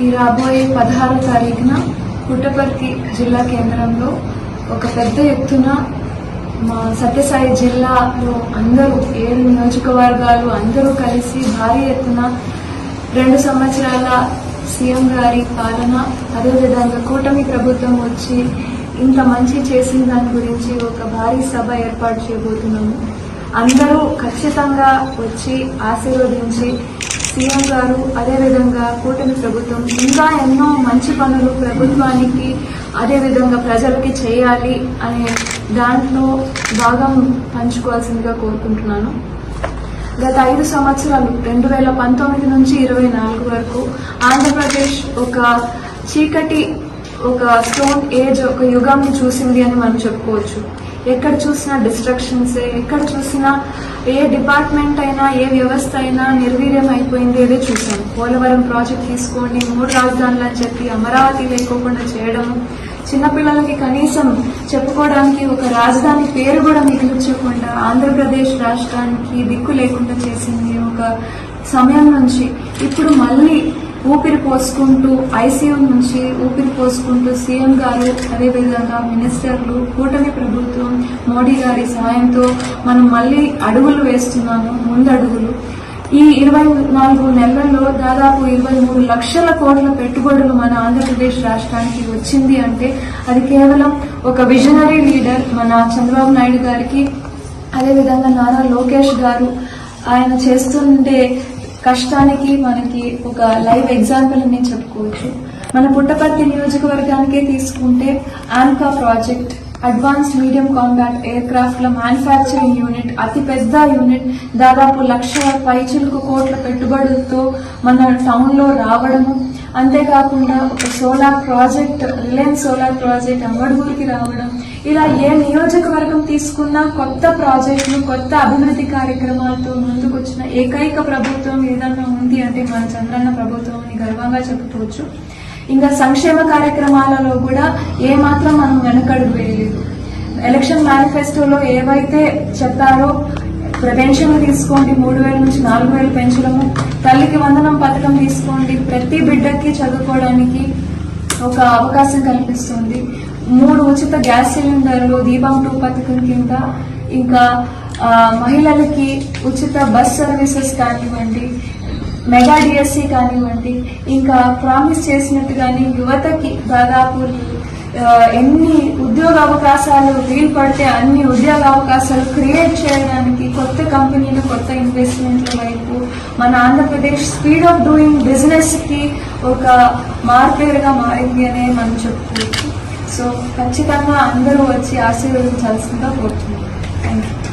ఈ రాబోయే 16వ తారీఖున పుట్టపర్తి జిల్లా కేంద్రంలో ఒక పెద్ద ఎత్తున మా సత్యసాయి జిల్లాలో అందరూ 7 నియోజకవర్గాలు అందరూ కలిసి భారీ ఎత్తున 2 సంవత్సరాల సీఎం గారి పాలన, అదేవిధంగా కూటమి ప్రభుత్వం వచ్చి ఇంత మంచి చేసిన దాని గురించి ఒక భారీ సభ ఏర్పాటు చేయబోతున్నాము. అందరూ ఖచ్చితంగా వచ్చి ఆశీర్వదించి సీఎం గారు అదేవిధంగా కూటమి ప్రభుత్వం ఇంకా ఎన్నో మంచి పనులు ప్రభుత్వానికి అదేవిధంగా ప్రజలకి చేయాలి అనే దాంట్లో భాగం పంచుకోవాల్సిందిగా కోరుకుంటున్నాను. గత 5 సంవత్సరాలు 2019 నుంచి 24 వరకు ఆంధ్రప్రదేశ్ ఒక చీకటి, ఒక స్టోన్ ఏజ్, ఒక యుగాన్ని చూసింది అని మనం చెప్పుకోవచ్చు. ఎక్కడ చూసినా డిస్ట్రక్షన్సే, ఎక్కడ చూసినా ఏ డిపార్ట్మెంట్ అయినా ఏ వ్యవస్థ అయినా నిర్వీర్యం అయిపోయింది. ఏదే చూసాం. పోలవరం ప్రాజెక్ట్ తీసుకోండి, 3 రాజధానులు అని చెప్పి అమరావతి లేకోకుండా చేయడము, చిన్నపిల్లలకి కనీసం చెప్పుకోవడానికి ఒక రాజధాని పేరు కూడా మిగిల్చకుండా ఆంధ్రప్రదేశ్ రాష్ట్రానికి దిక్కు లేకుండా చేసింది. ఒక సమయం నుంచి ఇప్పుడు మళ్ళీ ఊపిరి పోసుకుంటూ ఐసీయూ నుంచి ఊపిరి పోసుకుంటూ సీఎం గారు అదేవిధంగా మినిస్టర్లు, కూటమి ప్రభుత్వం, మోడీ గారి సహాయంతో మనం మళ్ళీ అడుగులు వేస్తున్నాము, ముందడుగులు. ఈ 24 నెలల్లో దాదాపు 23 లక్షల కోట్ల పెట్టుబడులు మన ఆంధ్రప్రదేశ్ రాష్ట్రానికి వచ్చింది అంటే అది కేవలం ఒక విజనరీ లీడర్ మన చంద్రబాబు నాయుడు గారికి, అదేవిధంగా నారా లోకేష్ గారు ఆయన చేస్తుండే కష్టానికి మనకి ఒక లైవ్ ఎగ్జాంపుల్ అని చెప్పుకోవచ్చు. మన పుట్టపర్తి నియోజకవర్గానికే తీసుకుంటే AMCA project, advanced medium combat air క్రాఫ్ట్ల మ్యానుఫ్యాక్చరింగ్ యూనిట్, అతి పెద్ద యూనిట్, దాదాపు 1,00,000 కోట్ల పెట్టుబడులతో మన టౌన్లో రావడము. అంతేకాకుండా ఒక solar project, Reliance solar project అమ్మడుగురికి రావడం. ఇలా ఏ నియోజకవర్గం తీసుకున్నా కొత్త ప్రాజెక్టులు, కొత్త అభివృద్ధి కార్యక్రమాలతో ముందుకొచ్చిన ఏకైక ప్రభుత్వం ఏదన్నా ఉంది అంటే మన చంద్రన్న ప్రభుత్వం అని గర్వంగా చెప్పుకోవచ్చు. ఇంకా సంక్షేమ కార్యక్రమాలలో కూడా ఏమాత్రం మనం వెనకడుగు వేయలేదు. ఎలక్షన్ మేనిఫెస్టోలో ఏవైతే చెప్పారో పెన్షన్లు తీసుకోండి, 3,000 నుంచి 4,000 పెంచడము, తల్లికి వందనం పథకం తీసుకోండి, ప్రతి బిడ్డకి చదువుకోవడానికి ఒక అవకాశం కల్పిస్తుంది. 3 ఉచిత గ్యాస్ సిలిండర్లు, దీపం 2 పథకం కింద, ఇంకా మహిళలకి ఉచిత బస్ సర్వీసెస్ కానివ్వండి, మెగా డిఎస్సి కానివ్వండి, ఇంకా ప్రామిస్ చేసినట్టుగానే యువతకి దాదాపు ఎన్ని ఉద్యోగ అవకాశాలు వీలు పడితే అన్ని ఉద్యోగ అవకాశాలు క్రియేట్ చేయడానికి కొత్త కంపెనీలు, కొత్త ఇన్వెస్ట్మెంట్ల వైపు మన Andhra Pradesh speed of doing business కి ఒక మార్పేరుగా మారింది అనే మనం చెప్పుకోవచ్చు. సో ఖచ్చితంగా అందరూ వచ్చి ఆశీర్వదించాల్సిందిగా కోరుతున్నాం. Thank you.